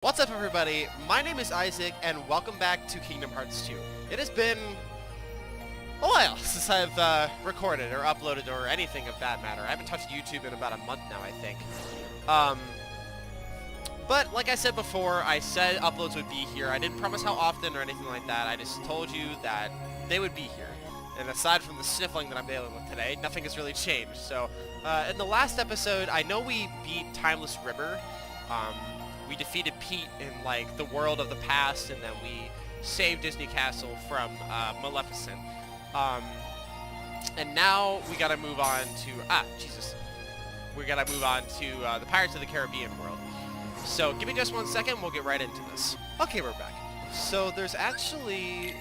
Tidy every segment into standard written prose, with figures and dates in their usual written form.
What's up, everybody? My name is Isaac, and welcome back to Kingdom Hearts 2. It has been a while since I've recorded or uploaded or anything of that matter. I haven't touched YouTube in about a month now, I think. But like I said before, I said uploads would be here. I didn't promise how often or anything like that. I just told you that they would be here. And aside from the sniffling that I'm dealing with today, nothing has really changed. So, in the last episode, I know we beat Timeless River. We defeated Pete in, like, the world of the past, and then we saved Disney Castle from Maleficent. And now we gotta move on to... Jesus. We gotta move on to the Pirates of the Caribbean world. So, give me just 1 second, we'll get right into this. Okay, we're back. So, there's actually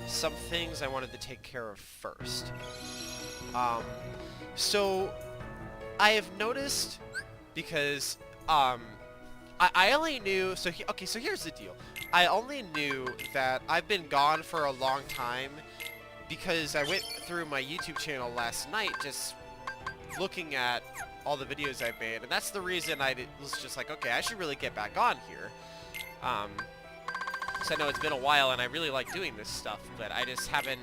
some things I wanted to take care of first. So, I have noticed, because, I only knew, so here's the deal. I only knew that I've been gone for a long time because I went through my YouTube channel last night just looking at all the videos I've made, and that's the reason I was just like, okay, I should really get back on here. Because I know it's been a while and I really like doing this stuff, but I just haven't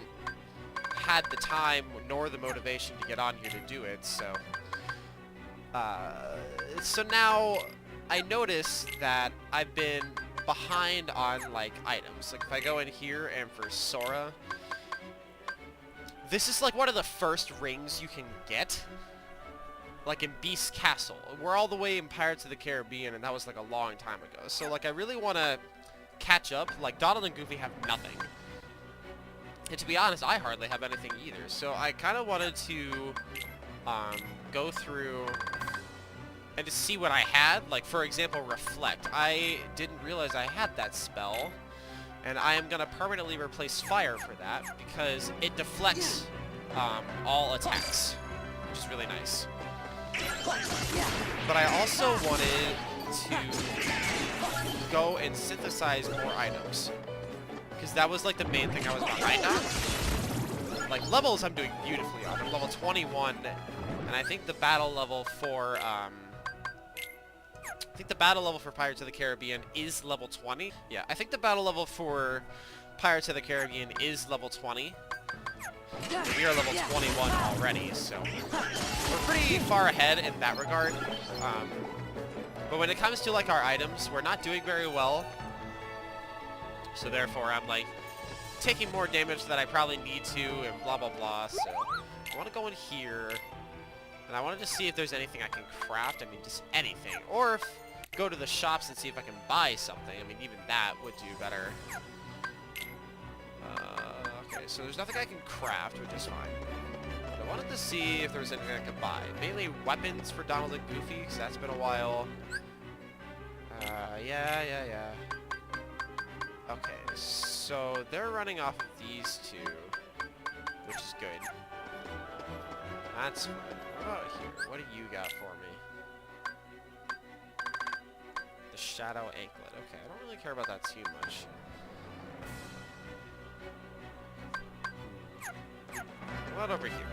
had the time nor the motivation to get on here to do it, so... so now... I noticed that I've been behind on, like, items. Like, if I go in here and for Sora, this is, like, one of the first rings you can get. Like, in Beast Castle. We're all the way in Pirates of the Caribbean, and that was, like, a long time ago. So, like, I really want to catch up. Like, Donald and Goofy have nothing. And to be honest, I hardly have anything either. So, I kind of wanted to, go through... and to see what I had, like, for example, Reflect. I didn't realize I had that spell, and I am going to permanently replace Fire for that, because it deflects all attacks, which is really nice. But I also wanted to go and synthesize more items, because that was, like, the main thing I was behind on. Like, levels I'm doing beautifully on. I'm level 21, and I think the battle level for, I think the battle level for Pirates of the Caribbean is level 20. Yeah, I think the battle level for Pirates of the Caribbean is level 20. We are level 21 already, so we're pretty far ahead in that regard. But when it comes to, like, our items, we're not doing very well. So therefore, I'm, like, taking more damage than I probably need to, and blah, blah, blah. So I want to go in here, and I wanted to see if there's anything I can craft. I mean, just anything. Or if go to the shops and see if I can buy something. I mean, even that would do better. Okay, so there's nothing I can craft, which is fine. But I wanted to see if there was anything I could buy. Mainly weapons for Donald and Goofy, because that's been a while. Yeah. Okay, so they're running off of these two, which is good. That's fine. What about here? What do you got for me? The Shadow Anklet. Okay, I don't really care about that too much. What over here?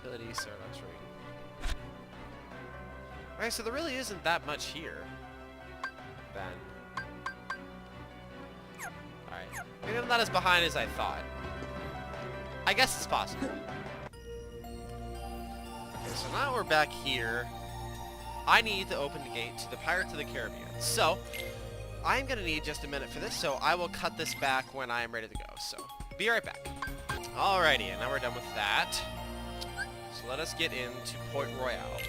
Ability, so that's right. Okay, so there really isn't that much here. Then. Alright. Maybe I'm not as behind as I thought. I guess it's possible. Okay, so now we're back here. I need to open the gate to the Pirates of the Caribbean. So, I'm going to need just a minute for this, so I will cut this back when I am ready to go. So, be right back. Alrighty, and now we're done with that. So let us get into Port Royale.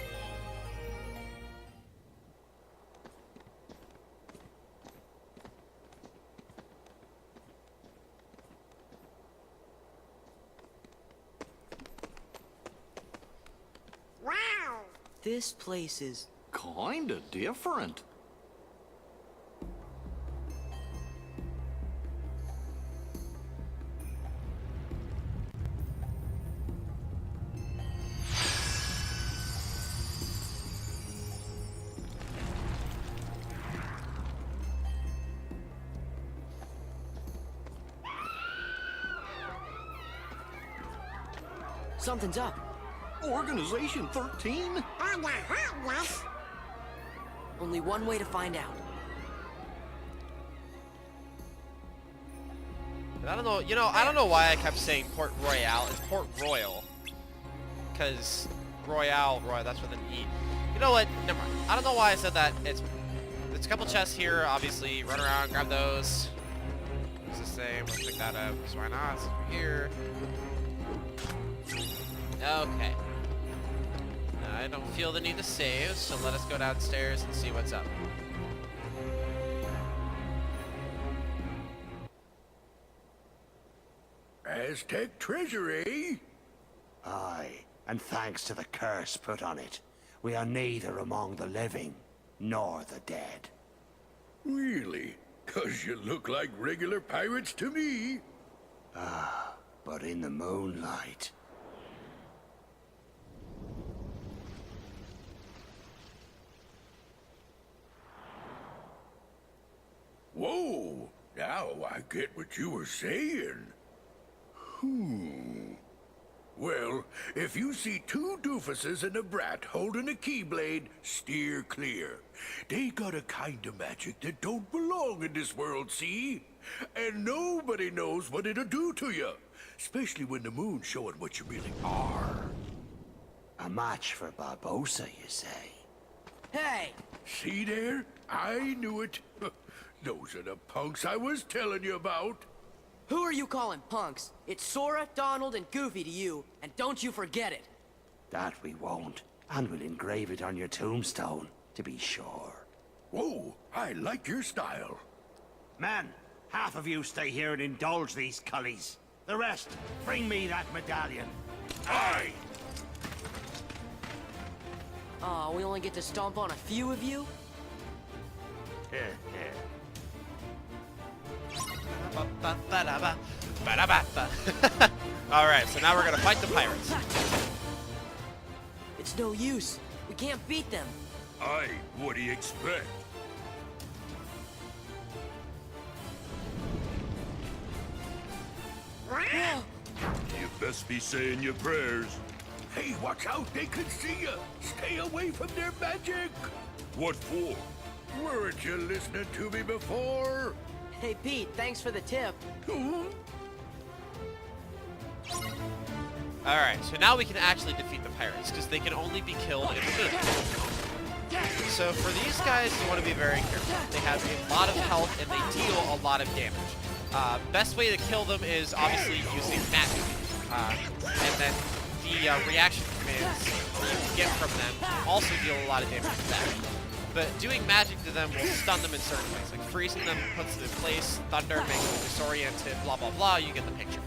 This place is kinda different. something's up. Organization 13? On the hot, yes. Only one way to find out. And I don't know, you know, I don't know why I kept saying Port Royale. It's Port Royal. Because Royale, that's with an E. You know what? Never mind. I don't know why I said that. It's a couple chests here, obviously. Run around, grab those. It's the same. Let's pick that up. So why not? It's over here. Okay. I don't feel the need to save, so let us go downstairs and see what's up. Aztec treasury? Aye, and thanks to the curse put on it, we are neither among the living nor the dead. Really? 'Cause you look like regular pirates to me. But in the moonlight... Whoa! Now I get what you were saying. Well, if you see two doofuses and a brat holding a keyblade, steer clear. They got a kind of magic that don't belong in this world, see? And nobody knows what it'll do to you. Especially when the moon's showing what you really are. A match for Barbosa, you say? Hey! See there? I knew it. Those are the punks I was telling you about. Who are you calling punks? It's Sora, Donald, and Goofy to you, and don't you forget it. That we won't, and we'll engrave it on your tombstone, to be sure. Whoa, I like your style. Men, half of you stay here and indulge these cullies. The rest, bring me that medallion. Aye! Aw, we only get to stomp on a few of you? Alright, so now we're gonna fight the pirates. It's no use. We can't beat them. Aye, what do you expect? You best be saying your prayers. Hey, watch out, they can see you. Stay away from their magic. What for? Weren't you listening to me before? Hey, Pete, thanks for the tip. Alright, so now we can actually defeat the pirates, because they can only be killed in the moon. So for these guys, you want to be very careful. They have a lot of health, and they deal a lot of damage. Best way to kill them is obviously using magic. And then the reaction commands you get from them also deal a lot of damage to that. But doing magic to them will stun them in certain ways. Like freezing them puts them in place, thunder makes them disoriented, blah blah blah, you get the picture.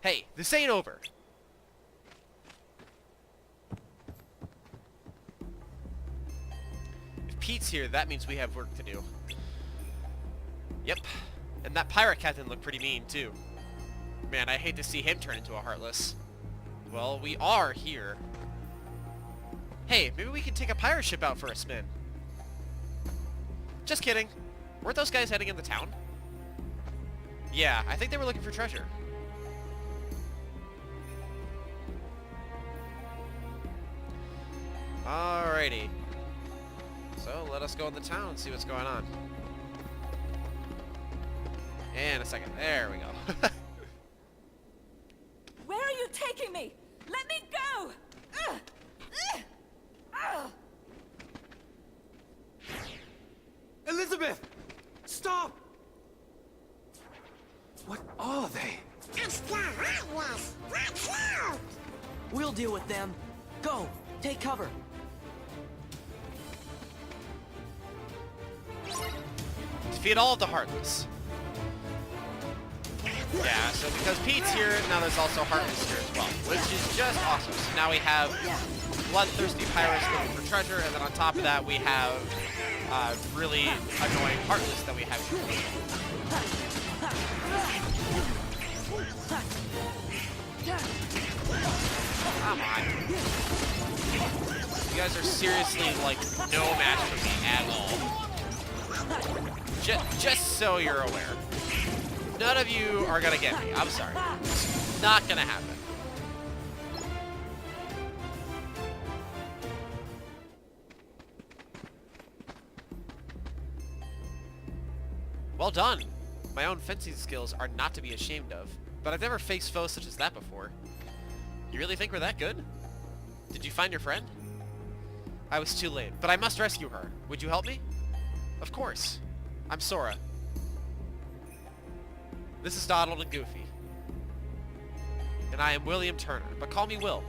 Hey, this ain't over. If Pete's here, that means we have work to do. Yep. And that pirate captain looked pretty mean, too. Man, I hate to see him turn into a Heartless. Well, we are here. Hey, maybe we can take a pirate ship out for a spin. Just kidding. Weren't those guys heading into town? Yeah, I think they were looking for treasure. Alrighty. So, let us go in the town and see what's going on. And a second. There we go. Where are you taking me? Let me go! Ugh! Ugh! Ugh! Elizabeth! Stop! What are they? We'll deal with them. Go! Take cover! Defeat all of the Heartless. Yeah, so because Pete's here, now there's also Heartless here as well, which is just awesome. So now we have bloodthirsty pirates looking for treasure, and then on top of that we have really annoying Heartless that we have to defeat. Come on. You guys are seriously, like, no match for me at all. Just so you're aware. None of you are gonna get me. I'm sorry. It's not gonna happen. Well done. My own fencing skills are not to be ashamed of, but I've never faced foes such as that before. You really think we're that good? Did you find your friend? I was too late, but I must rescue her. Would you help me? Of course. I'm Sora. This is Donald and Goofy. And I am William Turner, but call me Will.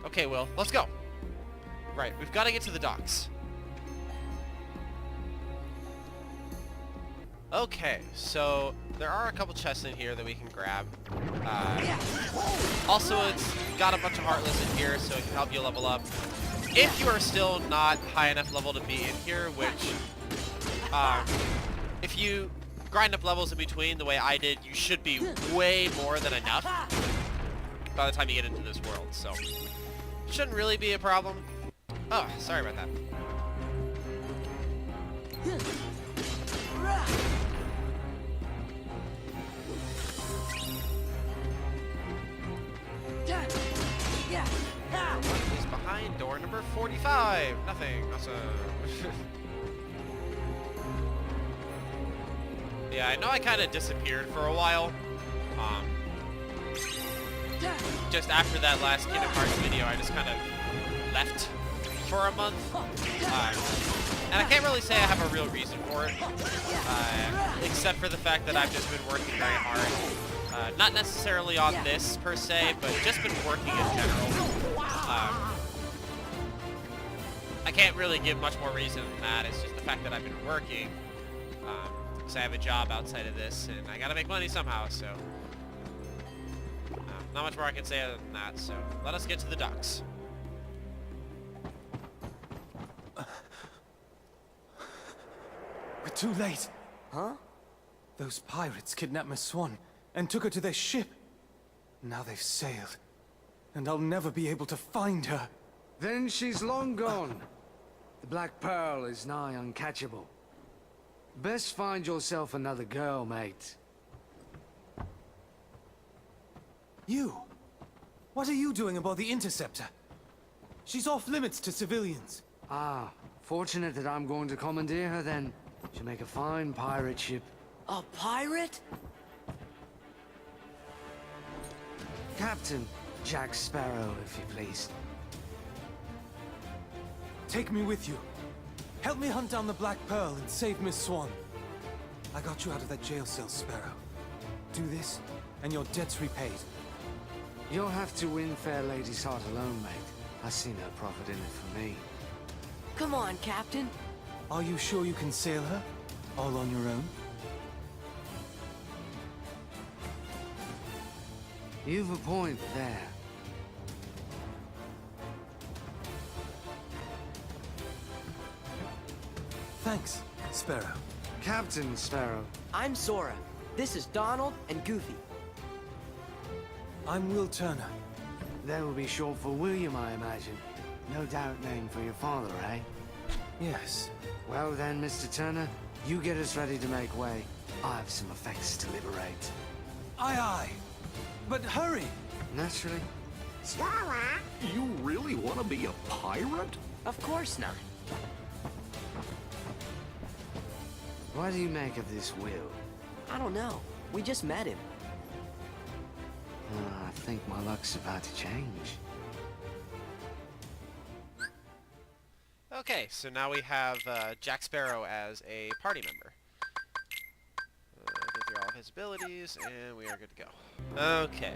Okay, Will, let's go. Right, we've got to get to the docks. Okay, so there are a couple chests in here that we can grab. Also, it's got a bunch of Heartless in here, so it can help you level up. If you are still not high enough level to be in here, which, if you grind up levels in between the way I did, you should be way more than enough by the time you get into this world, so shouldn't really be a problem. Oh, sorry about that. What is behind door number 45? Nothing. Awesome. Yeah, I know I kind of disappeared for a while. Just after that last Kingdom Hearts video, I just kind of left for a month. And I can't really say I have a real reason for it, except for the fact that I've just been working very hard. Not necessarily on this per se, but just been working in general. I can't really give much more reason than that. It's just the fact that I've been working, because I have a job outside of this, and I gotta make money somehow, so... not much more I can say other than that, so let us get to the docks. We're too late. Huh? Those pirates kidnapped Miss Swan and took her to their ship. Now they've sailed, and I'll never be able to find her. Then she's long gone. The Black Pearl is nigh uncatchable. Best find yourself another girl, mate. You? What are you doing aboard the Interceptor? She's off limits to civilians. Ah, fortunate that I'm going to commandeer her then. She'll make a fine pirate ship. A pirate? Captain Jack Sparrow, if you please. Take me with you. Help me hunt down the Black Pearl and save Miss Swan. I got you out of that jail cell, Sparrow. Do this, and your debt's repaid. You'll have to win Fair Lady's heart alone, mate. I see no profit in it for me. Come on, Captain. Are you sure you can sail her? All on your own? You've a point there. Thanks, Sparrow. Captain Sparrow. I'm Sora. This is Donald and Goofy. I'm Will Turner. That will be short for William, I imagine. No doubt name for your father, eh? Yes. Well then, Mr. Turner, you get us ready to make way. I have some effects to liberate. Aye, aye. But hurry! Naturally. You really want to be a pirate? Of course not. What do you make of this Will? I don't know. We just met him. I think my luck's about to change. Okay, so now we have Jack Sparrow as a party member. Go through all of his abilities, and we are good to go. Okay.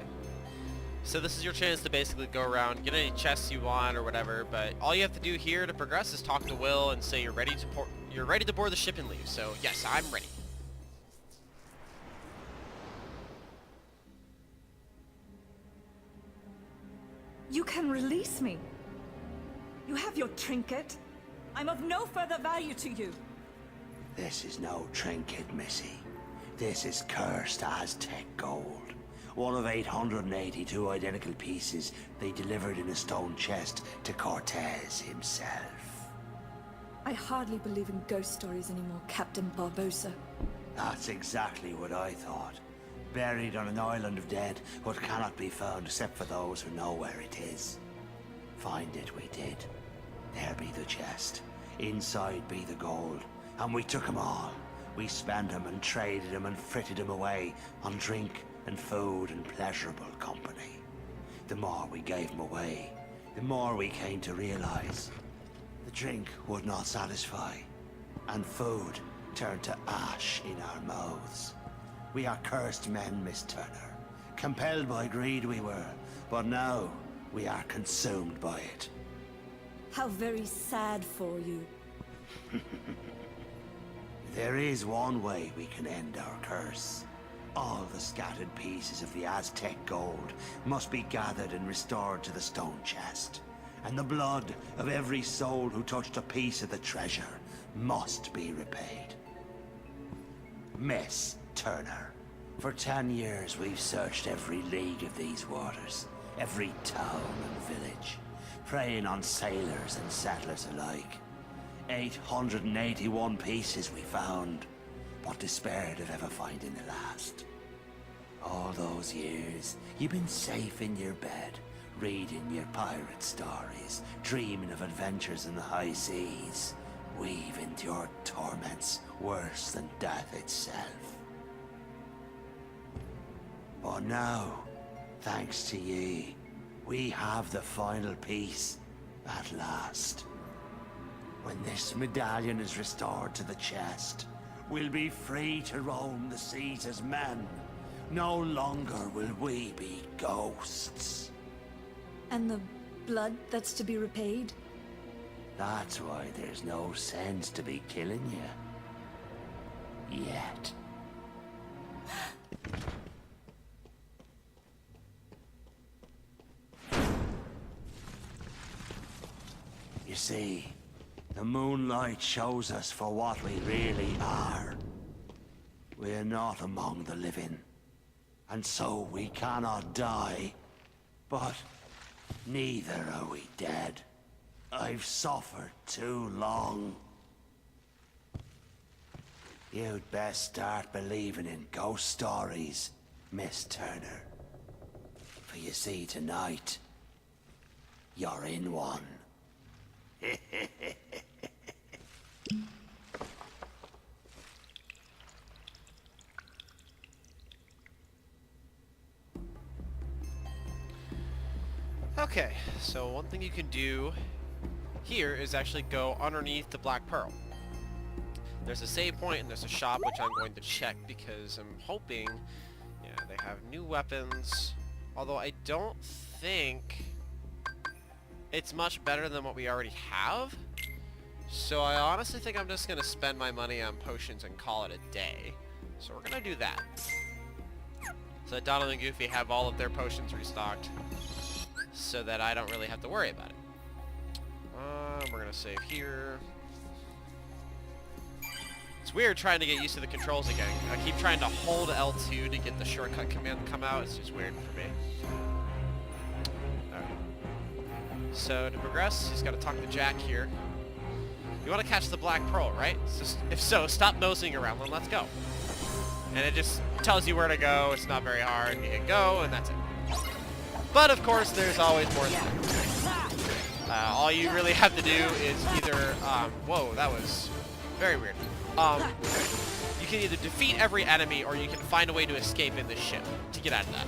So this is your chance to basically go around, get any chests you want or whatever, but all you have to do here to progress is talk to Will and say you're ready to board the ship and leave. So yes, I'm ready. You can release me. You have your trinket. I'm of no further value to you. This is no trinket, Missy. This is cursed Aztec gold. One of 882 identical pieces they delivered in a stone chest to Cortez himself. I hardly believe in ghost stories anymore, Captain Barbosa. That's exactly what I thought. Buried on an island of dead, what cannot be found except for those who know where it is. Find it we did. There be the chest. Inside be the gold. And we took 'em all. We spent him and traded him and fritted him away on drink and food and pleasurable company. The more we gave him away, the more we came to realize the drink would not satisfy, and food turned to ash in our mouths. We are cursed men, Miss Turner. Compelled by greed we were, but now we are consumed by it. How very sad for you. There is one way we can end our curse. All the scattered pieces of the Aztec gold must be gathered and restored to the stone chest. And the blood of every soul who touched a piece of the treasure must be repaid. Miss Turner, for 10 years we've searched every league of these waters, every town and village, preying on sailors and settlers alike. 881 pieces we found, but despaired of ever finding the last. All those years, you've been safe in your bed, reading your pirate stories, dreaming of adventures in the high seas. We've endured torments worse than death itself. But now, thanks to ye, we have the final piece at last. When this medallion is restored to the chest, we'll be free to roam the seas as men. No longer will we be ghosts. And the blood that's to be repaid? That's why there's no sense to be killing you. Yet. You see, the moonlight shows us for what we really are. We're not among the living, and so we cannot die. But neither are we dead. I've suffered too long. You'd best start believing in ghost stories, Miss Turner. For you see, tonight, you're in one. Okay, so one thing you can do here is actually go underneath the Black Pearl. There's a save point and there's a shop which I'm going to check because I'm hoping, yeah, they have new weapons. Although I don't think it's much better than what we already have. So I honestly think I'm just going to spend my money on potions and call it a day. So we're going to do that. So that Donald and Goofy have all of their potions restocked, so that I don't really have to worry about it. We're going to save here. It's weird trying to get used to the controls again. I keep trying to hold L2 to get the shortcut command to come out. It's just weird for me. Alright. So to progress, he's got to talk to Jack here. You want to catch the Black Pearl, right? If so, stop nosing around and let's go. And it just tells you where to go. It's not very hard. You hit go, and that's it. But of course, there's always more than that. All you really have to do is either, whoa, that was very weird. You can either defeat every enemy or you can find a way to escape in this ship to get out of that.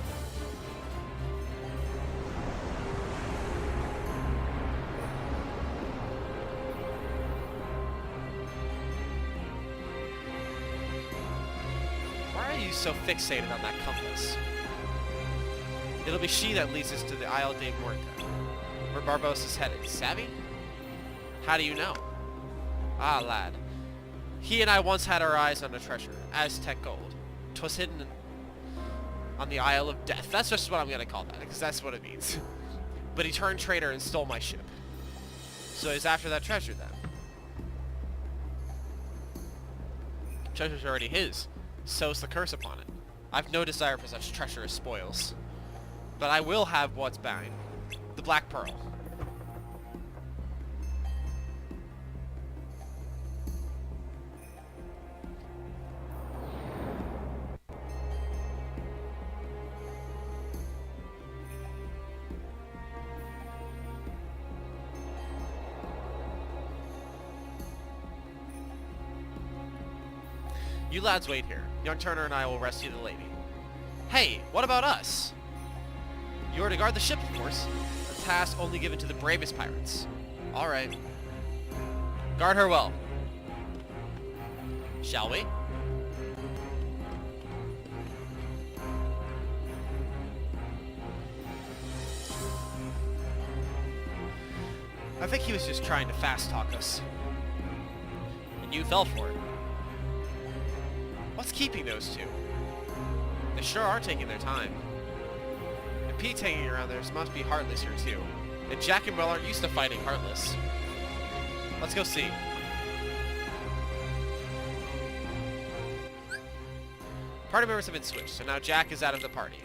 Why are you so fixated on that compass? It'll be she that leads us to the Isle de Muerta, where Barbossa's headed. Savvy? How do you know? Ah, lad. He and I once had our eyes on a treasure, Aztec gold. 'Twas hidden on the Isle of Death. That's just what I'm gonna call that, because that's what it means. But he turned traitor and stole my ship. So he's after that treasure then. Treasure's already his. So's the curse upon it. I've no desire for such treacherous spoils. But I will have what's mine. The Black Pearl. You lads wait here. Young Turner and I will rescue the lady. Hey, what about us? You are to guard the ship, of course. A task only given to the bravest pirates. All right. Guard her well. Shall we? I think he was just trying to fast talk us. And you fell for it. What's keeping those two? They sure are taking their time. And Pete's hanging around there, so must be Heartless here too. And Jack and Will aren't used to fighting Heartless. Let's go see. Party members have been switched, so now Jack is out of the party.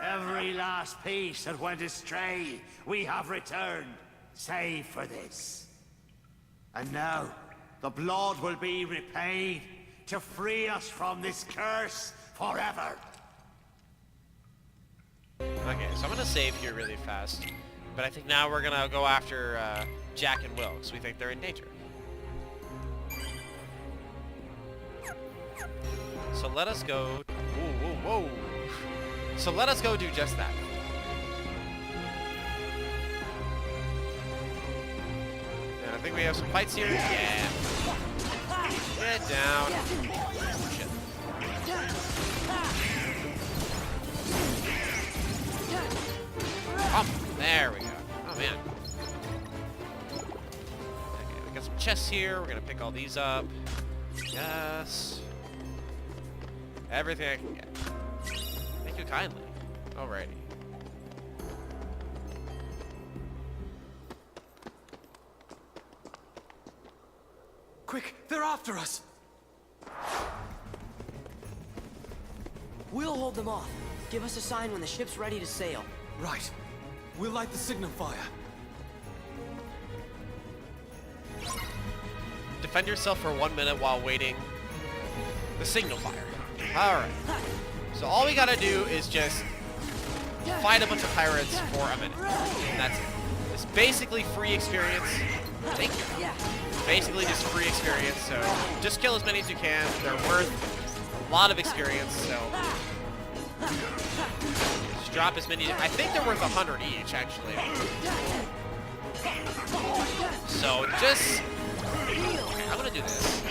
Every last piece that went astray, we have returned, save for this. And now, the blood will be repaid to free us from this curse forever. Okay, so I'm gonna save here really fast. But I think now we're gonna go after Jack and Will, because we think they're in danger. So let us go... Whoa, whoa, whoa. So let us go do just that. And I think we have some fights here. Yeah. Get down. Shit. There we go. Oh, man. Okay, we got some chests here. We're gonna pick all these up. Yes. Everything I can get. Thank you kindly. Alrighty. Quick, they're after us! We'll hold them off. Give us a sign when the ship's ready to sail. Right. We'll light the signal fire. Defend yourself for 1 minute while waiting the signal fire. Alright. So all we gotta do is just fight a bunch of pirates for a minute. And that's it. It's basically free experience. Thank you. Basically just free experience, so just kill as many as you can. They're worth a lot of experience, so just drop as many. I think they're worth 100 each, actually. So just, I'm gonna do this.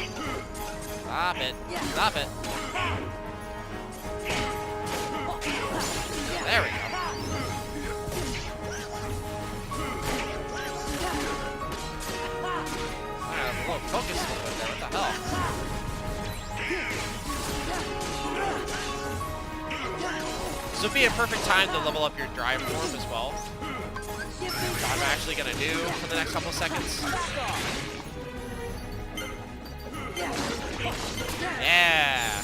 Stop it. Stop it. There we go. A little focus a little bit there. What the hell? This would be a perfect time to level up your drive form as well. What I'm actually gonna do for the next couple seconds. Yeah.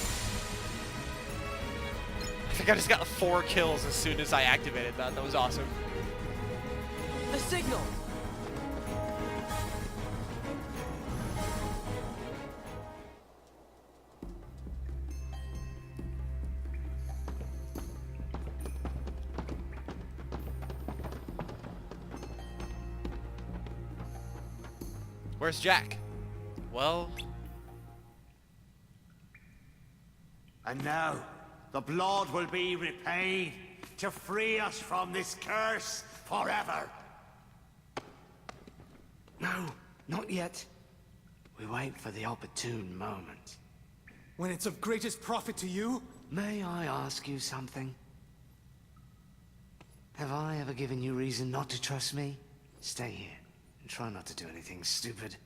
I think I just got 4 kills as soon as I activated that. That was awesome. The signal! Where's Jack? Well... And now, the blood will be repaid to free us from this curse forever. No, not yet. We wait for the opportune moment. When it's of greatest profit to you? May I ask you something? Have I ever given you reason not to trust me? Stay here, and try not to do anything stupid.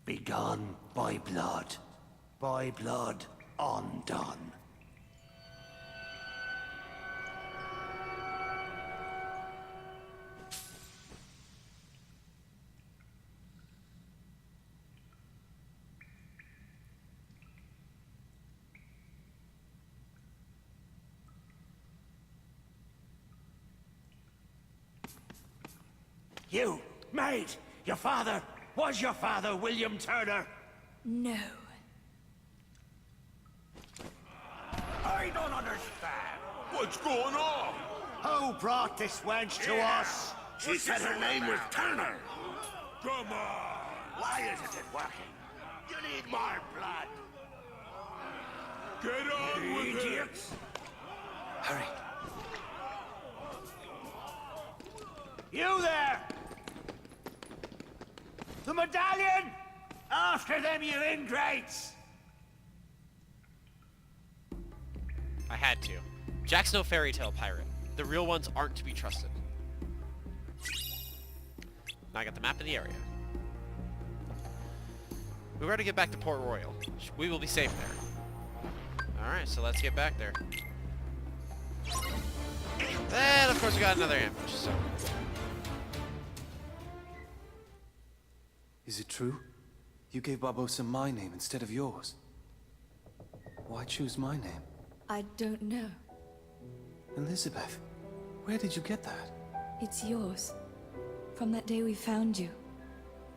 Begone by blood undone. You, mate! Was your father William Turner? No. I don't understand. What's going on? Who brought this wench to us? She said her name was Turner. Come on! Why isn't it working? You need more blood. Get on with it! Idiots! Hurry. You there! The medallion! After them, you ingrates! I had to. Jack's no fairy tale pirate. The real ones aren't to be trusted. Now I got the map of the area. We were to get back to Port Royal. We will be safe there. Alright, so let's get back there. And of course we got another ambush, so... Is it true? You gave Barbosa my name instead of yours. Why choose my name? I don't know. Elizabeth, where did you get that? It's yours. From that day we found you.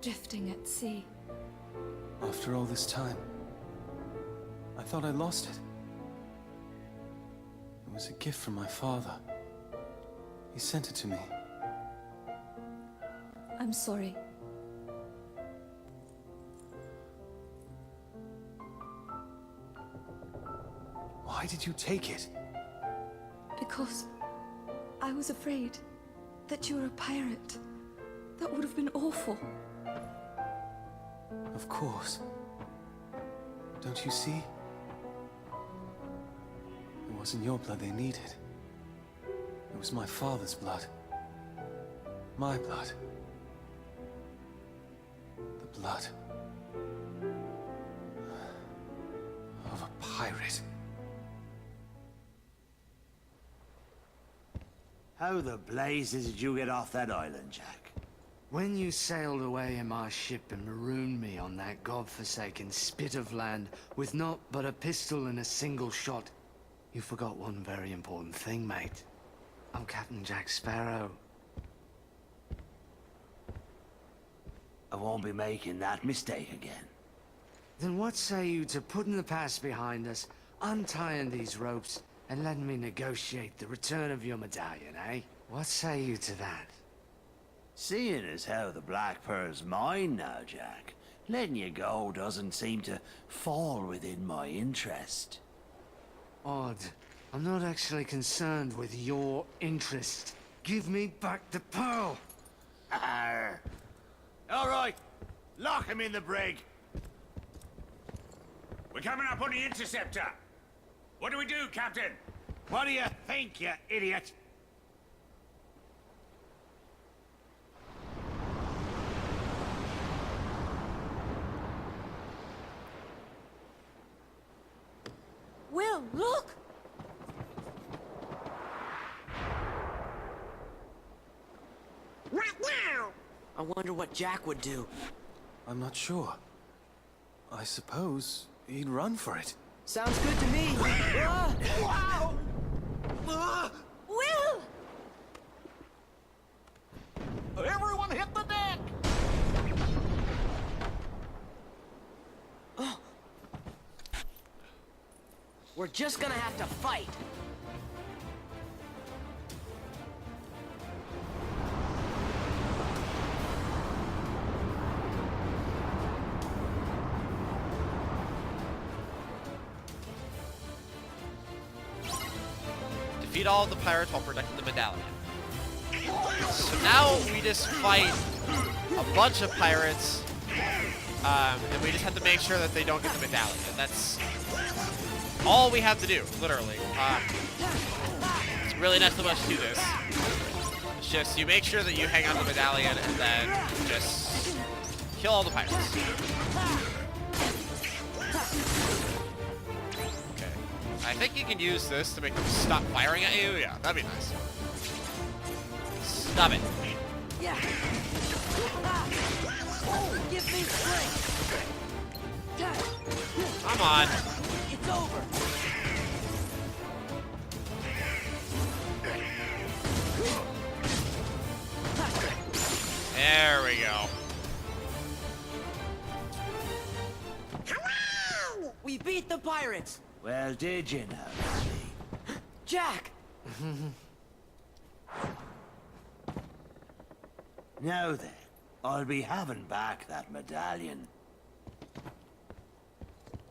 Drifting at sea. After all this time, I thought I lost it. It was a gift from my father. He sent it to me. I'm sorry. Why did you take it? Because I was afraid that you were a pirate. That would have been awful. Of course. Don't you see? It wasn't your blood they needed. It was my father's blood. My blood. The blood of a pirate. How the blazes did you get off that island, Jack? When you sailed away in my ship and marooned me on that godforsaken spit of land with naught but a pistol and a single shot, you forgot one very important thing, mate. I'm Captain Jack Sparrow. I won't be making that mistake again. Then what say you to putting the past behind us, untying these ropes, and letting me negotiate the return of your medallion, eh? What say you to that? Seeing as how the Black Pearl's mine now, Jack, letting you go doesn't seem to fall within my interest. Odd. I'm not actually concerned with your interest. Give me back the pearl! Arr. All right, lock him in the brig. We're coming up on the interceptor. What do we do, Captain? What do you think, you idiot? Will, look! What now? I wonder what Jack would do. I'm not sure. I suppose he'd run for it. Sounds good to me. Wow! Will! Everyone hit the deck! We're just gonna have to fight. Defeat all of the pirates while protecting the medallion. So now we just fight a bunch of pirates, and we just have to make sure that they don't get the medallion. And that's all we have to do, literally. It's really not so much to this. It's just you make sure that you hang on the medallion and then just kill all the pirates. I think you can use this to make them stop firing at you. Yeah, that'd be nice. Stop it. Yeah. Give me strength. Come on. It's over. There we go. We beat the pirates! Well, did you know? Jack! Now then, I'll be having back that medallion.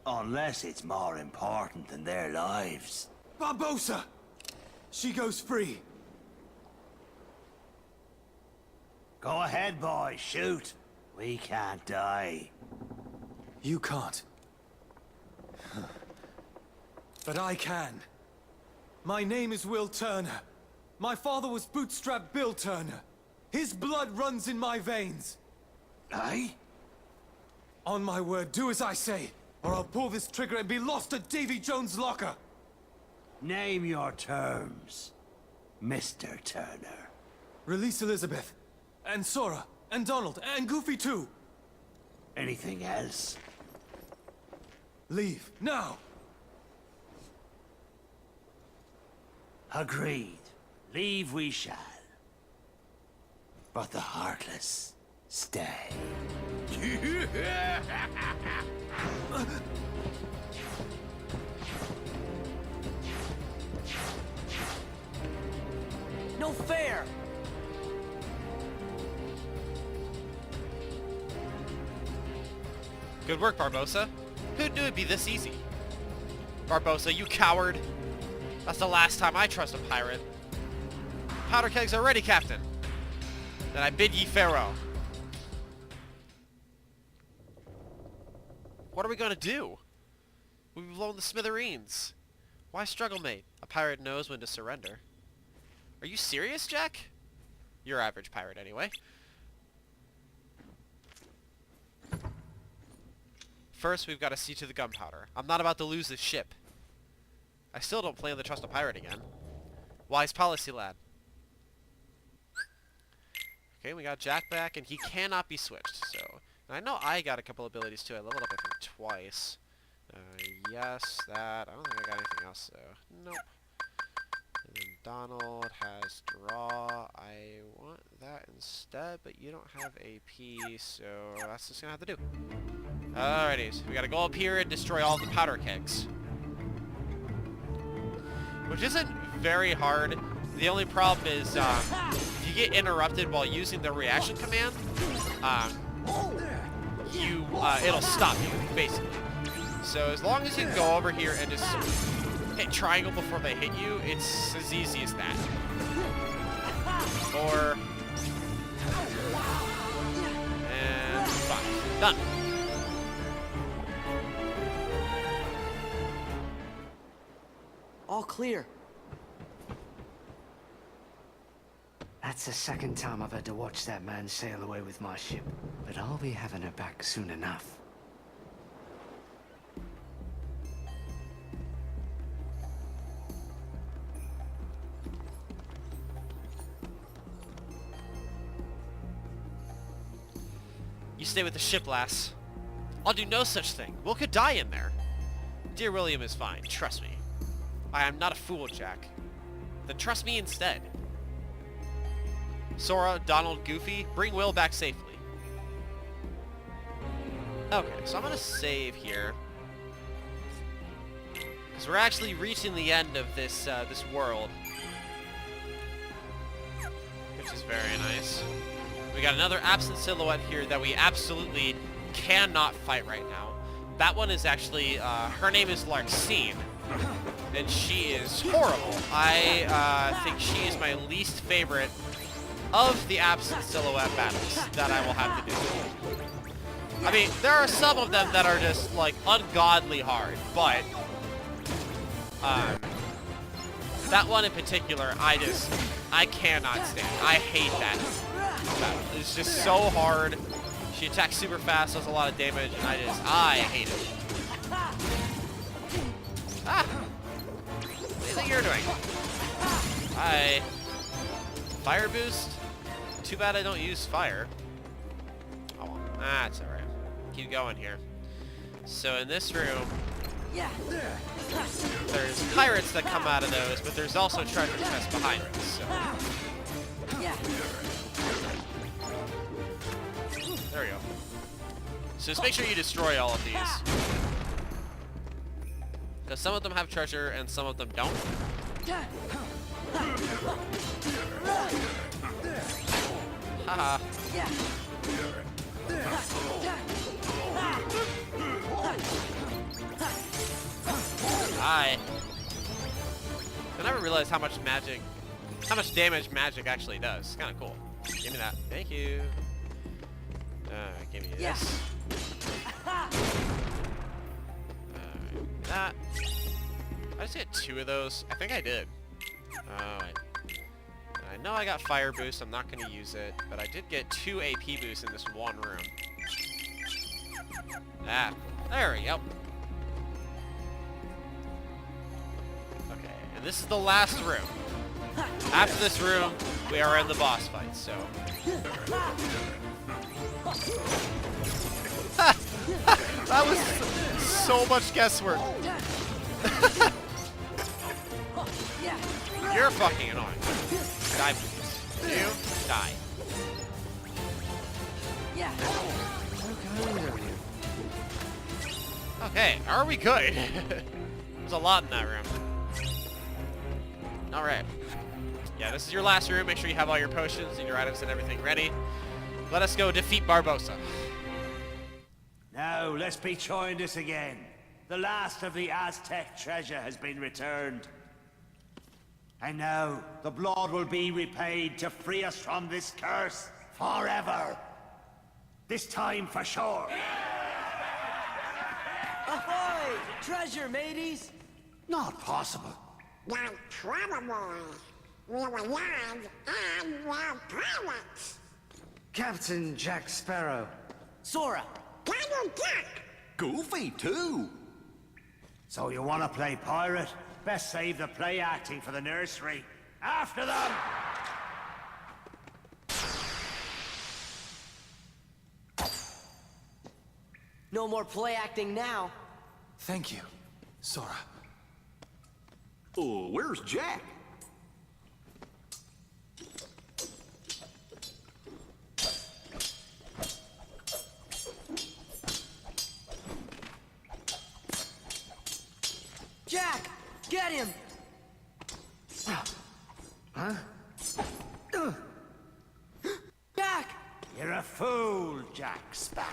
Unless it's more important than their lives. Barbosa! She goes free. Go ahead, boy, shoot. We can't die. You can't. But I can. My name is Will Turner. My father was Bootstrap Bill Turner. His blood runs in my veins. Aye? On my word, do as I say, or I'll pull this trigger and be lost at Davy Jones' locker. Name your terms, Mr. Turner. Release Elizabeth, and Sora, and Donald, and Goofy too. Anything else? Leave, now! Agreed. Leave we shall. But the Heartless stay. No fair! Good work, Barbosa. Who knew it'd be this easy? Barbosa, you coward. That's the last time I trust a pirate. Powder kegs are ready, Captain. Then I bid ye farewell. What are we gonna do? We've blown the smithereens. Why struggle, mate? A pirate knows when to surrender. Are you serious, Jack? You're average pirate, anyway. First, we've got to see to the gunpowder. I'm not about to lose this ship. I still don't plan to trust a pirate again. Wise policy, lad. Okay, we got Jack back, and he cannot be switched, so... And I know I got a couple abilities, too. I leveled up, I think, twice. Yes, that. I don't think I got anything else, so... Nope. And then Donald has draw. I want that instead, but you don't have AP, so that's just gonna have to do. Alrighties, we gotta go up here and destroy all the powder kegs. Which isn't very hard. The only problem is, if you get interrupted while using the reaction command, it'll stop you, basically. So as long as you can go over here and just hit triangle before they hit you, it's as easy as that. Or... And... 5. Done. All clear. That's the second time I've had to watch that man sail away with my ship. But I'll be having her back soon enough. You stay with the ship, lass. I'll do no such thing. Will could die in there. Dear William is fine, trust me. I am not a fool, Jack. Then trust me instead. Sora, Donald, Goofy, bring Will back safely. Okay, so I'm gonna save here. Because we're actually reaching the end of this, this world. Which is very nice. We got another absent silhouette here that we absolutely cannot fight right now. That one is actually, her name is Larxene. And she is horrible. I think she is my least favorite of the absent silhouette battles that I will have to do. I mean, there are some of them that are just, like, ungodly hard, but that one in particular, I cannot stand. I hate that battle. It's just so hard. She attacks super fast, does a lot of damage, and I hate it. Ah! What do you think you're doing? Hi. Fire boost? Too bad I don't use fire. Oh well. That's alright. Keep going here. So in this room, there's pirates that come out of those, but there's also treasure chests behind us. So. There we go. So just make sure you destroy all of these. Because some of them have treasure and some of them don't. Haha. Hi. I never realized how much damage magic actually does. It's kind of cool. Give me that. Thank you. Give me this. That. I just get 2 of those. I think I did. I know I got fire boost. I'm not going to use it, but I did get 2 AP boosts in this one room. Ah, there we go. Okay, and this is the last room. After this room, we are in the boss fight, so... That was so much guesswork. You're fucking annoying. Die, please. You, die. Okay, are we good? There's a lot in that room. Alright. Yeah, this is your last room. Make sure you have all your potions and your items and everything ready. Let us go defeat Barbosa. Now, let's be trying this again. The last of the Aztec treasure has been returned. And now, the blood will be repaid to free us from this curse forever. This time for sure. Ahoy! Treasure, mateys! Not possible. Not probable. We're alive and we're pirates. Captain Jack Sparrow. Sora! Donald Duck! Goofy, too. So you want to play pirate? Best save the play acting for the nursery. After them! No more play acting now. Thank you, Sora. Oh, where's Jack? Jack! Get him! Huh? Jack! You're a fool, Jack Sparrow.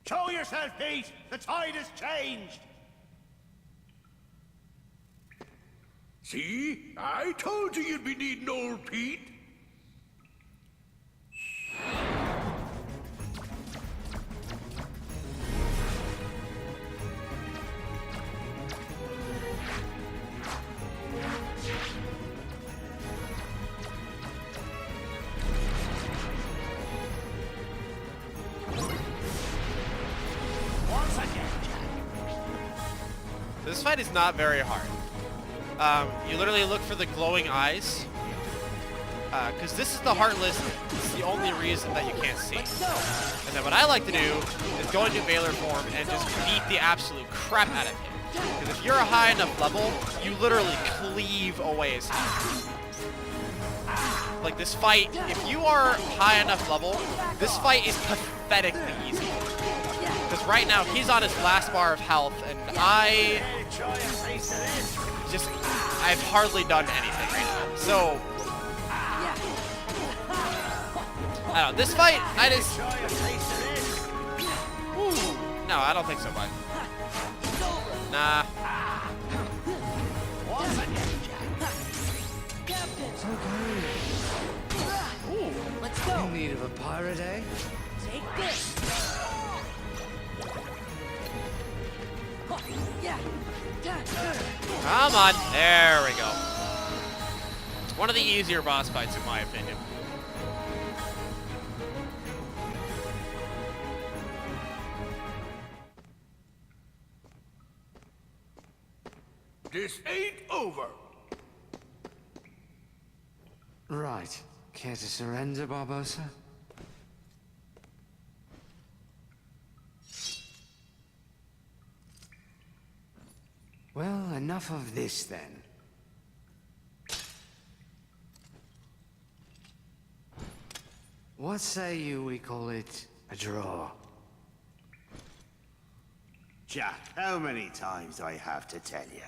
Show yourself, Pete! The tide has changed! See? I told you you'd be needing old Pete. This fight is not very hard. You literally look for the glowing eyes. Because this is the Heartless. It's the only reason that you can't see. And then what I like to do is go into Valor form and just beat the absolute crap out of him. Because if you're a high enough level, you literally cleave away his head. Like this fight, if you are high enough level, this fight is pathetically easy. Because right now, he's on his last bar of health, and I've hardly done anything right now. So, I don't know, this fight, Ooh, no, I don't think so, bud. Nah. Ooh, let's go! In need of a pirate, eh? Take this! Come on. There we go. One of the easier boss fights, in my opinion. This ain't over. Right. Care to surrender, Barbosa? Well, enough of this then. What say you we call it a draw? Jack, how many times do I have to tell you?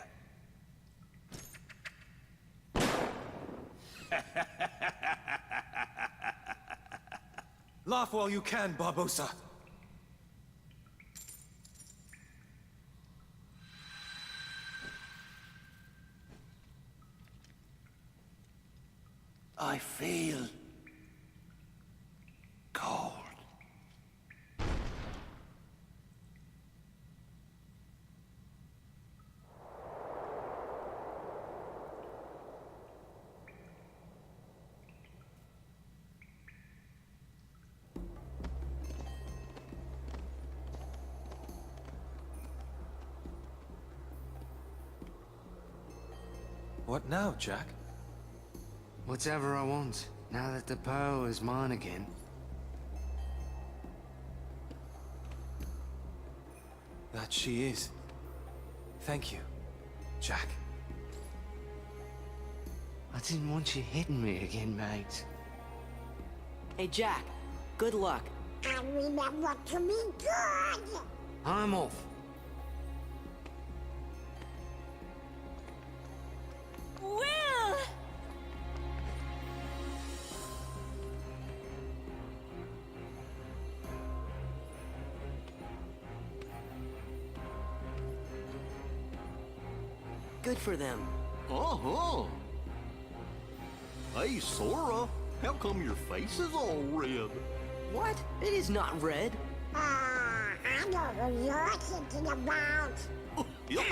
Laugh while you can, Barbosa. I feel cold. What now, Jack? Whatever I want, now that the pearl is mine again. That she is. Thank you, Jack. I didn't want you hitting me again, mate. Hey, Jack. Good luck. I remember to be good. I'm off. Will! Good for them. Uh-huh. Hey, Sora, how come your face is all red? What? It is not red. I know who you're thinking about. Yep.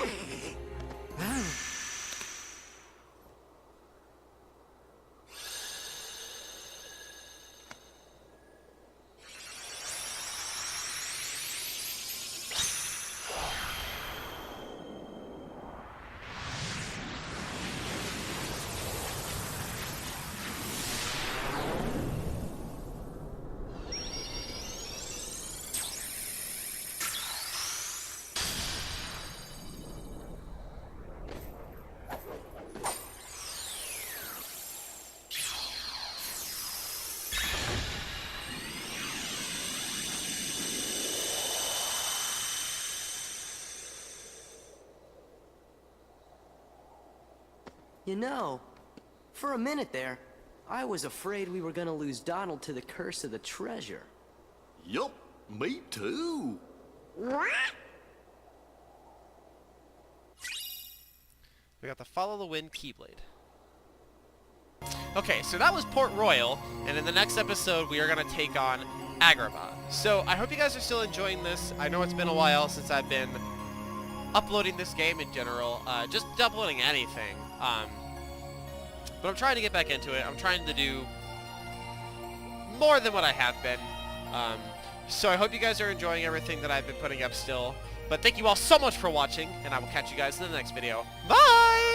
You know, for a minute there, I was afraid we were gonna lose Donald to the curse of the treasure. Yup, me too. What? We got the Follow the Wind Keyblade. Okay, so that was Port Royal, and in the next episode we are going to take on Agrabah. So I hope you guys are still enjoying this. I know it's been a while since I've been uploading this game in general, just uploading anything. But I'm trying to get back into it. I'm trying to do more than what I have been. So I hope you guys are enjoying everything that I've been putting up still. But thank you all so much for watching, and I will catch you guys in the next video. Bye!